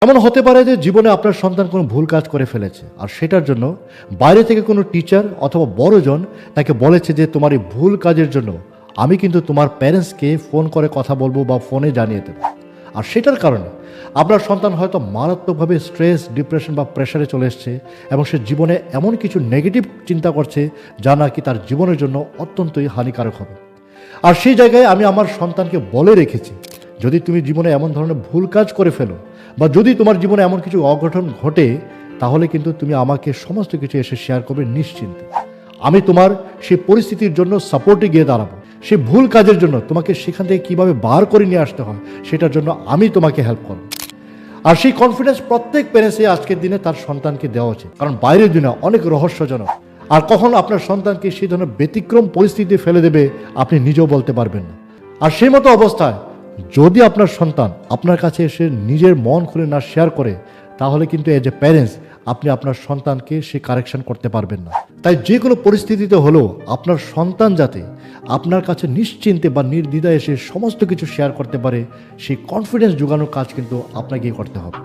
এমন হতে পারে যে জীবনে আপনার সন্তান কোনো ভুল কাজ করে ফেলেছে, আর সেটার জন্য বাইরে থেকে কোনো টিচার অথবা বড়জন তাকে বলেছে যে তোমার এই ভুল কাজের জন্য আমি কিন্তু তোমার প্যারেন্টসকে ফোন করে কথা বলবো বা ফোনে জানিয়ে দেবো। আর সেটার কারণে আপনার সন্তান হয়তো মারাত্মকভাবে স্ট্রেস, ডিপ্রেশন বা প্রেশারে চলে এসছে এবং সে জীবনে এমন কিছু নেগেটিভ চিন্তা করছে যা নাকি তার জীবনের জন্য অত্যন্তই হানিকারক হবে। আর সেই জায়গায় আমি আমার সন্তানকে বলে রেখেছি, যদি তুমি জীবনে এমন ধরনের ভুল কাজ করে ফেলো বা যদি তোমার জীবনে এমন কিছু অঘটন ঘটে, তাহলে কিন্তু তুমি আমাকে সমস্ত কিছু এসে শেয়ার করবে নিশ্চিন্তে। আমি তোমার সেই পরিস্থিতির জন্য সাপোর্টে গিয়ে দাঁড়াবো। সেই ভুল কাজের জন্য তোমাকে সেখান থেকে কীভাবে বার করে নিয়ে আসতে হয় সেটার জন্য আমি তোমাকে হেল্প করব। আর সেই কনফিডেন্স প্রত্যেক প্যারেন্টসই আজকের দিনে তার সন্তানকে দেওয়া উচিত, কারণ বাইরের দুনিয়া অনেক রহস্যজনক। আর কখন আপনার সন্তানকে সেই ধরনের ব্যতিক্রম পরিস্থিতি ফেলে দেবে আপনি নিজেও বলতে পারবেন না। আর সেই মতো অবস্থায় যদি আপনার সন্তান আপনার কাছে এসে নিজের মন খুলে না শেয়ার করে, তাহলে কিন্তু এজ এ প্যারেন্টস আপনি আপনার সন্তানকে সে কারেকশন করতে পারবেন না। তাই যে কোনো পরিস্থিতিতে হলেও আপনার সন্তান যাতে আপনার কাছে নিশ্চিন্তে বা নির্দ্বিধায় এসে সমস্ত কিছু শেয়ার করতে পারে, সেই কনফিডেন্স জোগানোর কাজ কিন্তু আপনাকেই করতে হবে।